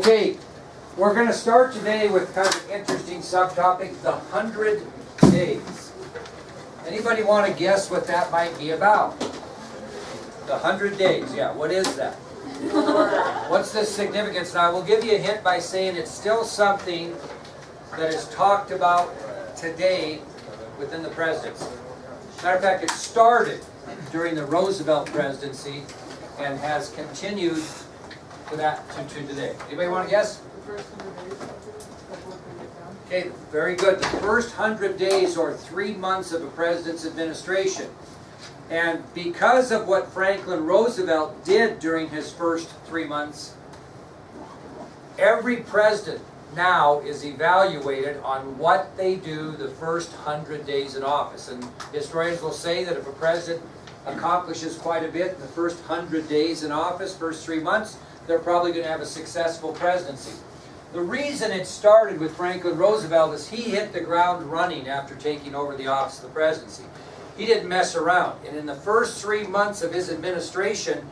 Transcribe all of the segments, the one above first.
Okay, we're going to start today with kind of an interesting subtopic, the 100 days. Anybody want to guess what that might be about? The 100 days, yeah, what is that? What's the significance? Now, I will give you a hint by saying it's still something that is talked about today within the presidency. Matter of fact, it started during the Roosevelt presidency and has continued to today. Anybody want to guess? Okay, very good. The first 100 days or 3 months of a president's administration. And because of what Franklin Roosevelt did during his first 3 months, every president now is evaluated on what they do the first 100 days in office. And historians will say that if a president accomplishes quite a bit in the first 100 days in office, first 3 months, they're probably going to have a successful presidency. The reason it started with Franklin Roosevelt is he hit the ground running after taking over the office of the presidency. He didn't mess around. And in the first 3 months of his administration,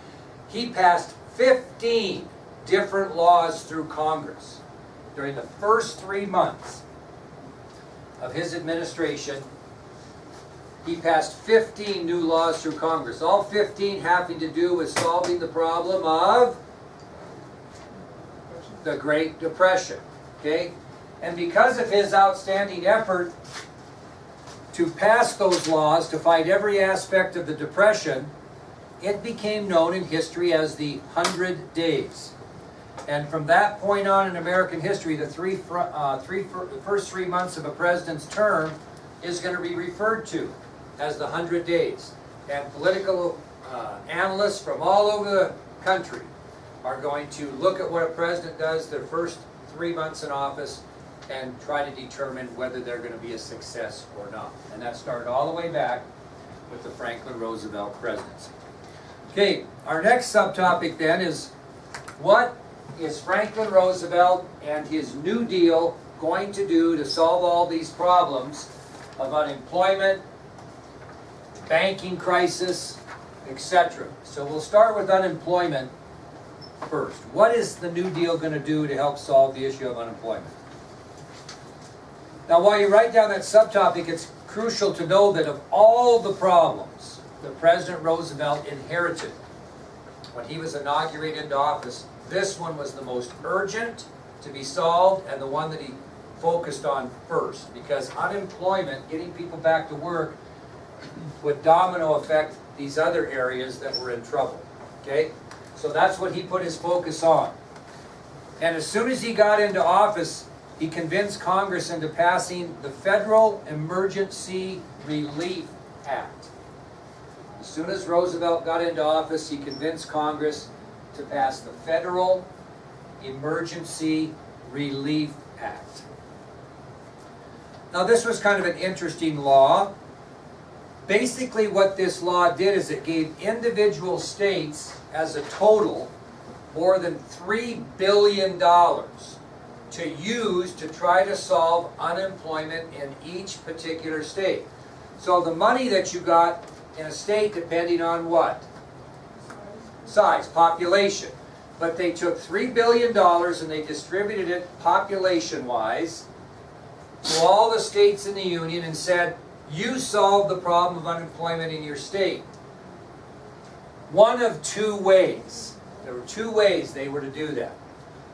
he passed 15 different laws through Congress. During the first 3 months of his administration, he passed 15 new laws through Congress. All 15 having to do with solving the problem of the Great Depression. Okay? And because of his outstanding effort to pass those laws to fight every aspect of the Depression, it became known in history as the 100 Days. And from that point on in American history, the first 3 months of a president's term is going to be referred to as the 100 Days. And political analysts from all over the country are going to look at what a president does their first 3 months in office and try to determine whether they're going to be a success or not. And that started all the way back with the Franklin Roosevelt presidency. Okay, our next subtopic then is, what is Franklin Roosevelt and his New Deal going to do to solve all these problems of unemployment, banking crisis, etc.? So we'll start with unemployment first. What is the New Deal going to do to help solve the issue of unemployment? Now, while you write down that subtopic, it's crucial to know that of all the problems that President Roosevelt inherited when he was inaugurated into office, this one was the most urgent to be solved and the one that he focused on first, because unemployment, getting people back to work, would domino affect these other areas that were in trouble. Okay? So that's what he put his focus on. And as soon as he got into office, he convinced Congress into passing the Federal Emergency Relief Act. As soon as Roosevelt got into office, he convinced Congress to pass the Federal Emergency Relief Act. Now, this was kind of an interesting law. Basically, what this law did is it gave individual states, as a total, more than $3 billion to use to try to solve unemployment in each particular state. So the money that you got in a state, depending on what? Size, population. But they took $3 billion and they distributed it population-wise to all the states in the Union and said, you solve the problem of unemployment in your state. One of two ways. There were two ways they were to do that.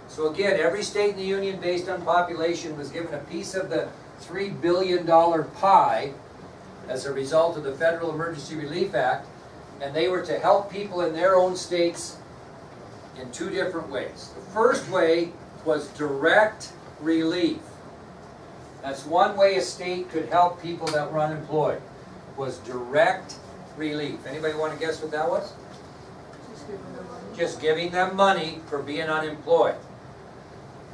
So again, every state in the Union based on population was given a piece of the $3 billion pie as a result of the Federal Emergency Relief Act, and they were to help people in their own states in two different ways. The first way was direct relief. That's one way a state could help people that were unemployed, was direct relief. Anybody want to guess what that was? Just giving them money for being unemployed.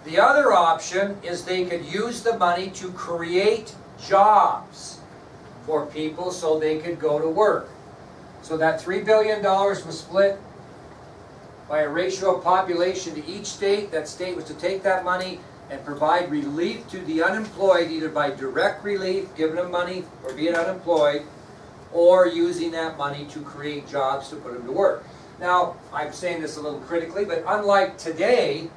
The other option is they could use the money to create jobs for people so they could go to work. So that $3 billion was split by a ratio of population to each state. That state was to take that money and provide relief to the unemployed, either by direct relief, giving them money for being unemployed, or using that money to create jobs to put them to work. Now, I'm saying this a little critically, but unlike today,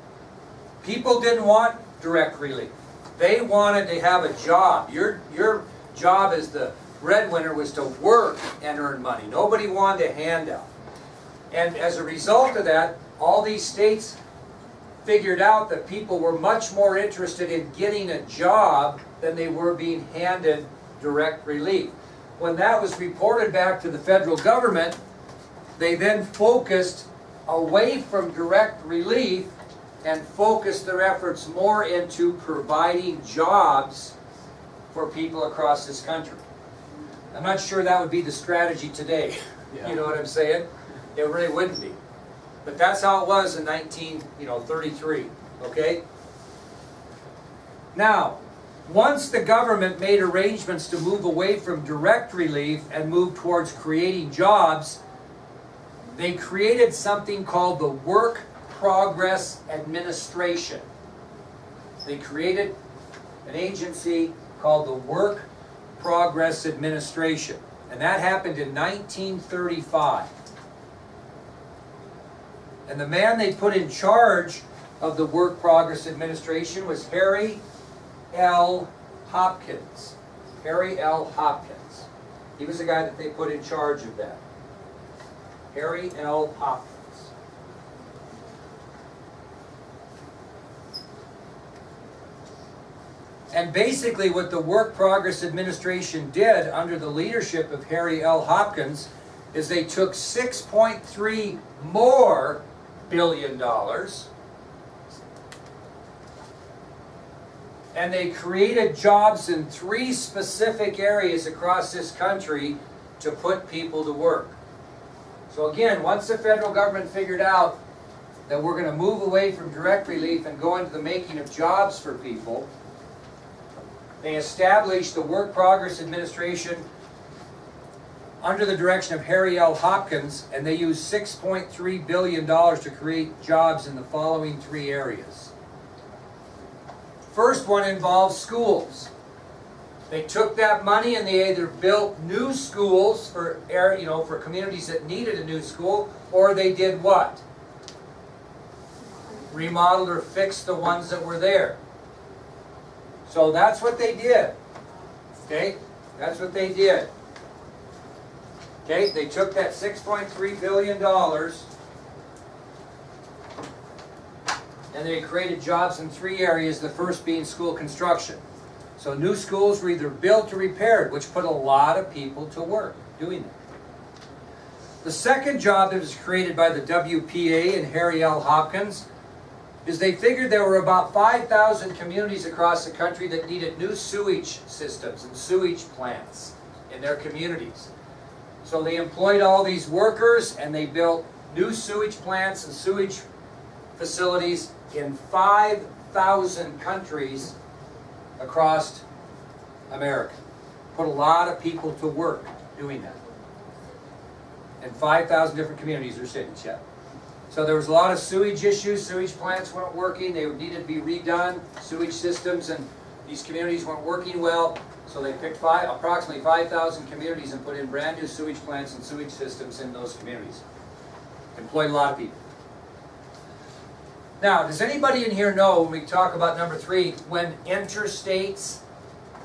People didn't want direct relief. They wanted to have a job. Your job as the breadwinner was to work and earn money. Nobody wanted a handout. And as a result of that, all these states figured out that people were much more interested in getting a job than they were being handed direct relief. When that was reported back to the federal government, they then focused away from direct relief and focused their efforts more into providing jobs for people across this country. I'm not sure that would be the strategy today. Yeah. You know what I'm saying? It really wouldn't be. But that's how it was in 1933, okay? Now, once the government made arrangements to move away from direct relief and move towards creating jobs, they created something called the Work Progress Administration. They created an agency called the Work Progress Administration, and that happened in 1935. And the man they put in charge of the Work Progress Administration was Harry L. Hopkins. Harry L. Hopkins. He was the guy that they put in charge of that. Harry L. Hopkins. And basically what the Work Progress Administration did under the leadership of Harry L. Hopkins is they took $6.3 more billion and they created jobs in 3 specific areas across this country to put people to work. So again, once the federal government figured out that we're going to move away from direct relief and go into the making of jobs for people, they established the Work Progress Administration under the direction of Harry L. Hopkins, and they used $6.3 billion to create jobs in the following 3 areas. First one involves schools. They took that money and they either built new schools for communities that needed a new school, or they did what? Remodeled or fixed the ones that were there. So that's what they did. Okay? That's what they did. Okay? They took that $6.3 billion and they created jobs in 3 areas, the first being school construction. So new schools were either built or repaired, which put a lot of people to work doing that. The second job that was created by the WPA and Harry L. Hopkins is they figured there were about 5,000 communities across the country that needed new sewage systems and sewage plants in their communities. So they employed all these workers and they built new sewage plants and sewage facilities in 5,000 countries across America. Put a lot of people to work doing that. In 5,000 different communities or cities, yeah. So there was a lot of sewage issues. Sewage plants weren't working. They needed to be redone. Sewage systems and these communities weren't working well. So they picked approximately 5,000 communities and put in brand new sewage plants and sewage systems in those communities. Employed a lot of people. Now, does anybody in here know, when we talk about number 3, when interstates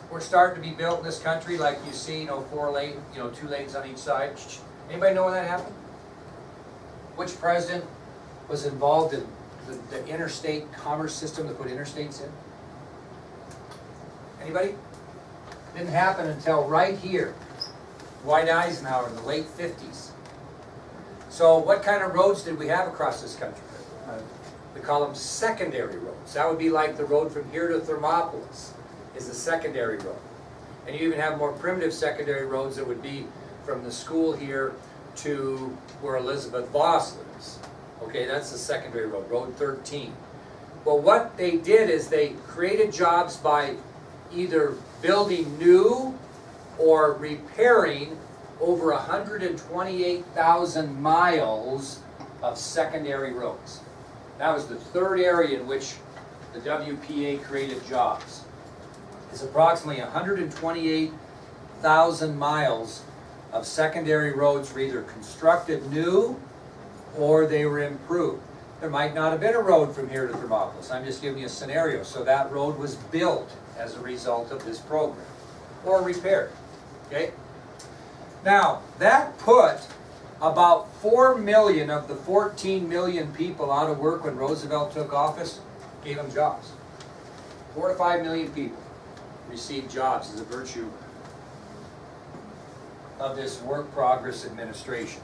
were starting to be built in this country, like you see, 4 lane, 2 lanes on each side? Anybody know when that happened? Which president was involved in the interstate commerce system that put interstates in? Anybody? Didn't happen until right here. Dwight Eisenhower in the late 50s. So what kind of roads did we have across this country? We call them secondary roads. That would be like the road from here to Thermopolis is a secondary road. And you even have more primitive secondary roads that would be from the school here to where Elizabeth Voss lives. Okay, that's the secondary road, Road 13. Well, what they did is they created jobs by either building new or repairing over 128,000 miles of secondary roads. That was the 3rd area in which the WPA created jobs. It's approximately 128,000 miles of secondary roads were either constructed new or they were improved. there might not have been a road from here to Thermopolis. I'm just giving you a scenario. So that road was built as a result of this program, or repaired, okay? Now, that put about 4 million of the 14 million people out of work when Roosevelt took office, gave them jobs. 4 to 5 million people received jobs as a virtue of this work progress administration.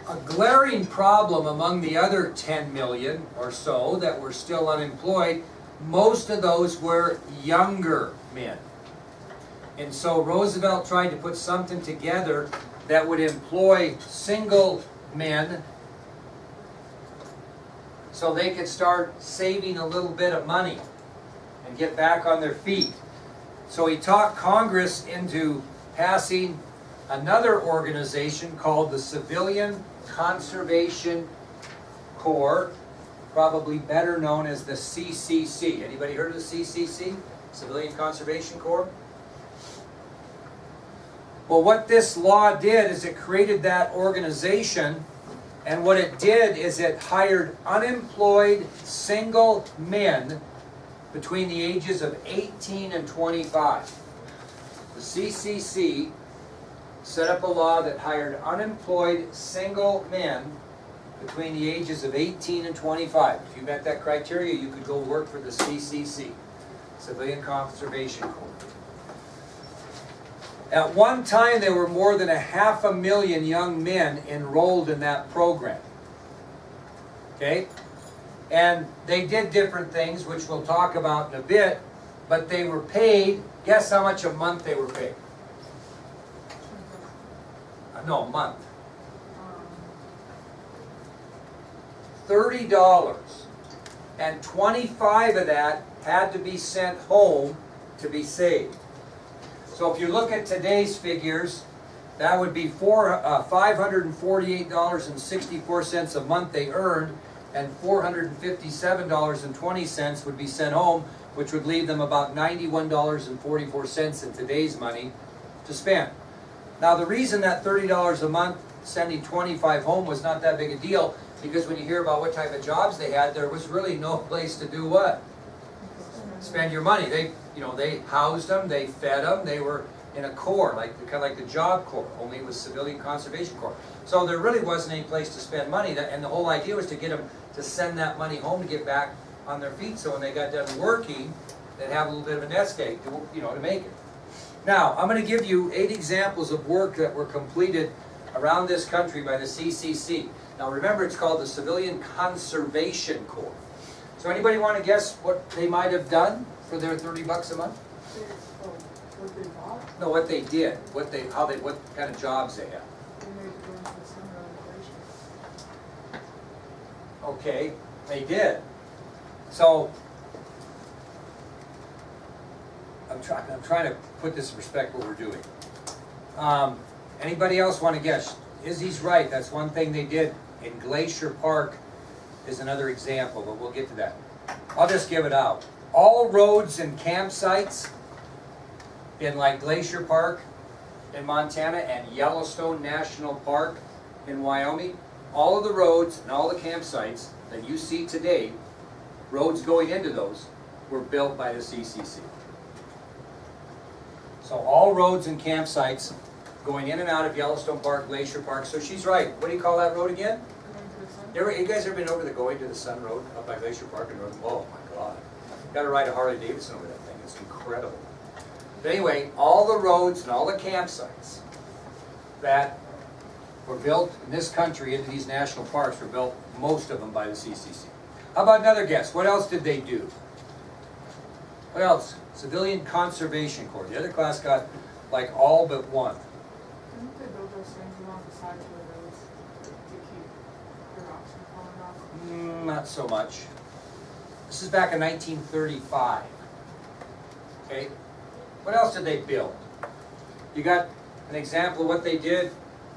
A glaring problem among the other 10 million or so that were still unemployed, most of those were younger men. And so Roosevelt tried to put something together that would employ single men so they could start saving a little bit of money and get back on their feet. So he talked Congress into passing another organization called the Civilian Conservation Corps, probably better known as the CCC. Anybody heard of the CCC? Civilian Conservation Corps? Well, what this law did is it created that organization, and what it did is it hired unemployed single men between the ages of 18 and 25. The CCC set up a law that hired unemployed single men between the ages of 18 and 25. If you met that criteria, you could go work for the CCC, Civilian Conservation Corps. At one time, there were more than 500,000 young men enrolled in that program. Okay? And they did different things, which we'll talk about in a bit, but they were paid, guess how much a month they were paid? No, a month. $30. And 25 of that had to be sent home to be saved. So if you look at today's figures, that would be $548.64 a month they earned, and $457.20 would be sent home, which would leave them about $91.44 in today's money to spend. Now the reason that $30 a month sending 25 home was not that big a deal, because when you hear about what type of jobs they had, there was really no place to do what? Spend your money. They housed them, they fed them, they were in a corps, kind of like the Job Corps, only it was Civilian Conservation Corps. So there really wasn't any place to spend money, and the whole idea was to get them to send that money home to get back on their feet, so when they got done working, they'd have a little bit of a nest egg to make it. Now, I'm going to give you 8 examples of work that were completed around this country by the CCC. Now remember, it's called the Civilian Conservation Corps. So anybody want to guess what they might have done for their $30 a month? What they bought? No, what they did, what kind of jobs they had. Okay, they did. So I'm trying to put this in perspective what we're doing. Anybody else want to guess? Izzy's right. That's one thing they did in Glacier Park is another example, but we'll get to that. I'll just give it out. All roads and campsites in like Glacier Park in Montana and Yellowstone National Park in Wyoming, all of the roads and all the campsites that you see today, roads going into those, were built by the CCC. So all roads and campsites going in and out of Yellowstone Park, Glacier Park. So she's right. What do you call that road again? You guys ever been over the Going to the Sun Road up by Glacier Park and Northern? Oh my God. You got to ride a Harley Davidson over that thing. It's incredible. But anyway, all the roads and all the campsites that were built in this country into these national parks were built, most of them, by the CCC. How about another guess? What else did they do? What else? Civilian Conservation Corps. The other class got like all but one. Didn't they build those things along the sides of the roads to keep the rocks from falling off? Not so much. This is back in 1935. Okay? What else did they build? You got an example of what they did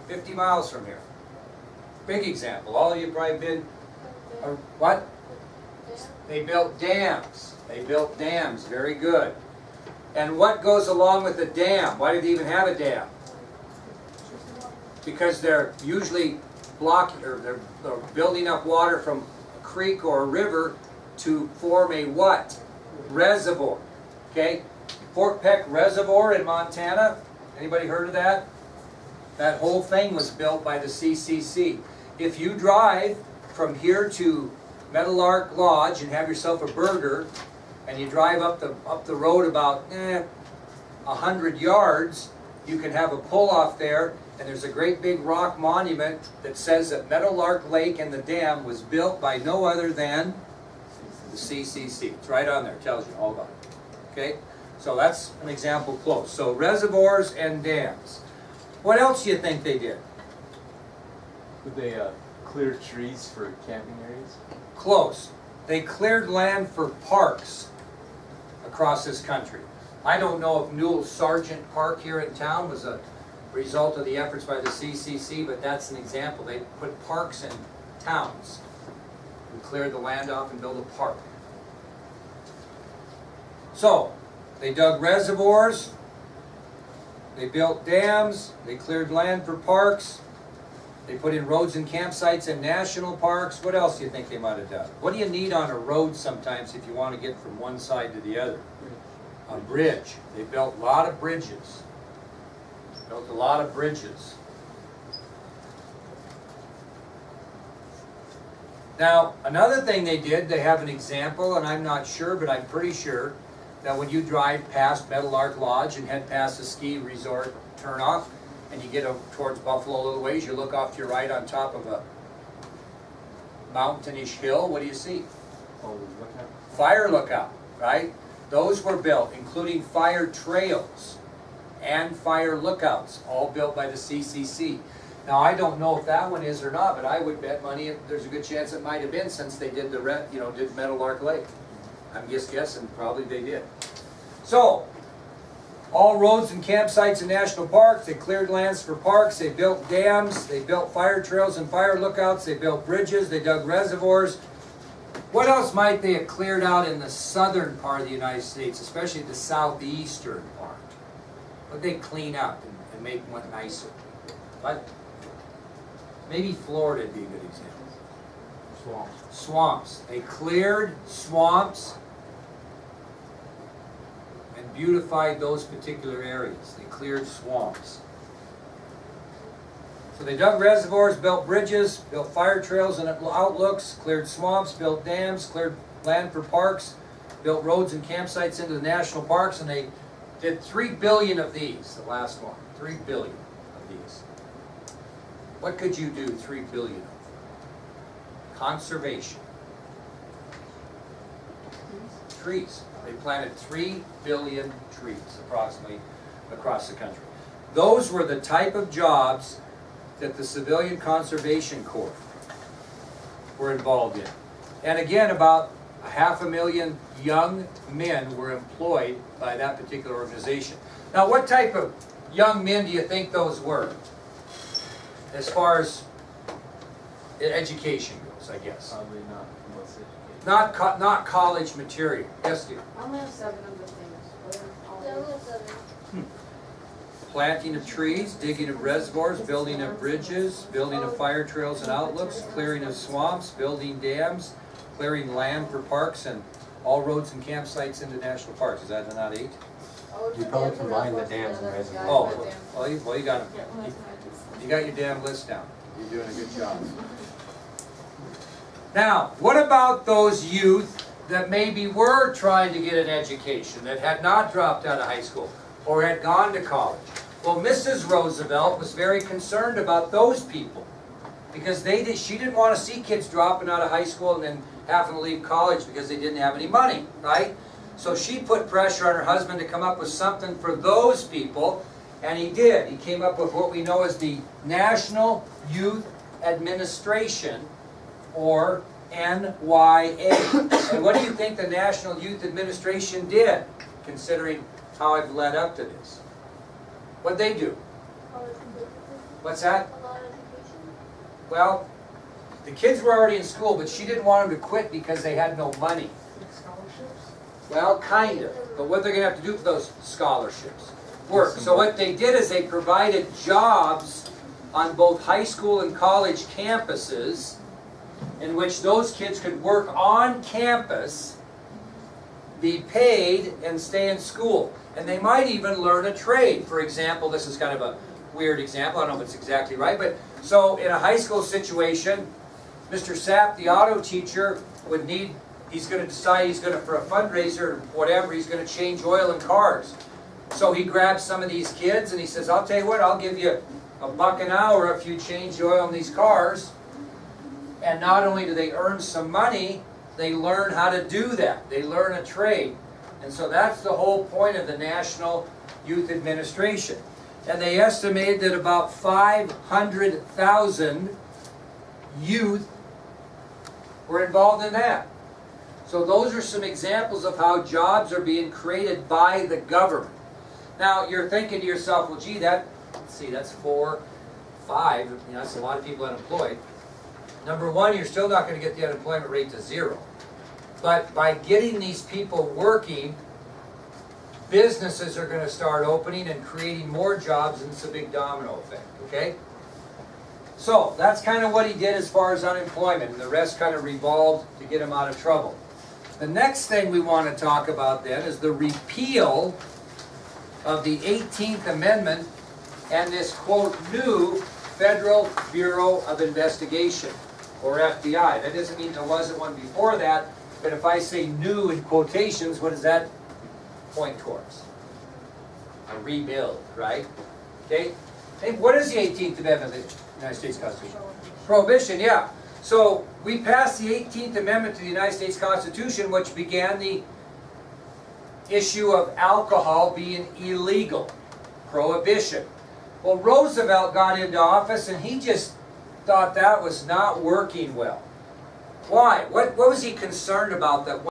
50 miles from here. Big example. All of you have probably been, what? They built dams. They built dams. Very good. And what goes along with a dam? Why do they even have a dam? Because they're usually blocking, or they're building up water from a creek or a river to form a what? Reservoir. Okay? Fort Peck Reservoir in Montana. Anybody heard of that? That whole thing was built by the CCC. If you drive from here to Meadowlark Lodge and have yourself a burger, and you drive up the road about 100 yards, you can have a pull-off there, and there's a great big rock monument that says that Meadowlark Lake and the dam was built by no other than the CCC. It's right on there, it tells you all about it. Okay? So that's an example close. So reservoirs and dams. What else do you think they did? Would they clear trees for camping areas? Close. They cleared land for parks across this country. I don't know if Newell Sargent Park here in town was a result of the efforts by the CCC, but that's an example. They put parks in towns. We cleared the land off and built a park. So, they dug reservoirs, they built dams, they cleared land for parks, they put in roads and campsites in national parks. What else do you think they might have done? What do you need on a road sometimes if you want to get from one side to the other? A bridge. They built a lot of bridges. Built a lot of bridges. Now, another thing they did, they have an example, and I'm not sure, but I'm pretty sure that when you drive past Meadowlark Lodge and head past the ski resort turnoff, and you get towards Buffalo a little ways, you look off to your right on top of a mountainish hill, what do you see? Oh, lookout. Fire lookout, right? Those were built, including fire trails and fire lookouts, all built by the CCC. Now, I don't know if that one is or not, but I would bet money there's a good chance it might have been, since they did did Meadowlark Lake. I'm just guessing, probably they did. So, all roads and campsites in national parks, they cleared lands for parks, they built dams, they built fire trails and fire lookouts, they built bridges, they dug reservoirs. What else might they have cleared out in the southern part of the United States, especially the southeastern part? What they clean up and make one nicer? But maybe Florida would be a good example. Swamps. Swamps. They cleared swamps and beautified those particular areas. They cleared swamps. So they dug reservoirs, built bridges, built fire trails and outlooks, cleared swamps, built dams, cleared land for parks, built roads and campsites into the national parks, and they did 3 billion of these, the last one. 3 billion of these. What could you do 3 billion of? Conservation. Trees. They planted 3 billion trees, approximately, across the country. Those were the type of jobs that the Civilian Conservation Corps were involved in. And again, about 500,000 young men were employed by that particular organization. Now, what type of young men do you think those were? As far as education goes, I guess. Probably not the most educated. Not college material. Yes, dear. I only have 7 of the things. What are all Yeah, I these? only have 7. Planting of trees, digging of reservoirs, building of bridges, building of fire trails and outlooks, clearing of swamps, building dams, clearing land for parks, and all roads and campsites into national parks. Is that not 8? You probably combine the dams and reservoirs. Oh, well, you got them. Yeah, well, that's what I just- You got your damn list down. You're doing a good job. Now, what about those youth that maybe were trying to get an education, that had not dropped out of high school or had gone to college? Well, Mrs. Roosevelt was very concerned about those people because she didn't want to see kids dropping out of high school and then having to leave college because they didn't have any money, right? So she put pressure on her husband to come up with something for those people, and he did. He came up with what we know as the National Youth Administration, or NYA. And what do you think the National Youth Administration did, considering how I've led up to this? What'd they do? What's that? A lot of education. Well, the kids were already in school, but she didn't want them to quit because they had no money. Scholarships? Well, kind of. But what they're going to have to do for those scholarships? Work. So what they did is they provided jobs on both high school and college campuses, in which those kids could work on campus, be paid, and stay in school. And they might even learn a trade. For example, this is kind of a weird example, I don't know if it's exactly right, but so in a high school situation, Mr. Sapp, the auto teacher, would need, he's going to decide he's going to, for a fundraiser or whatever, he's going to change oil in cars. So he grabs some of these kids and he says, I'll tell you what, I'll give you $1 an hour if you change the oil in these cars. And not only do they earn some money, they learn how to do that. They learn a trade. And so that's the whole point of the National Youth Administration. And they estimated that about 500,000 youth were involved in that. So those are some examples of how jobs are being created by the government. Now you're thinking to yourself, well gee, let's see, that's 4, 5, that's a lot of people unemployed. Number one, you're still not going to get the unemployment rate to 0. But by getting these people working, businesses are going to start opening and creating more jobs, and it's a big domino effect, okay? So that's kind of what he did as far as unemployment, and the rest kind of revolved to get him out of trouble. The next thing we want to talk about then is the repeal of the 18th Amendment and this, quote, new Federal Bureau of Investigation, or FBI. That doesn't mean there wasn't one before that, but if I say new in quotations, what does that point towards? A rebuild, right? Okay? Hey, what is the 18th Amendment of the United States Constitution? Prohibition, yeah. So we passed the 18th Amendment to the United States Constitution, which began the issue of alcohol being illegal. Prohibition. Well, Roosevelt got into office and he just thought that was not working well. Why? What was he concerned about that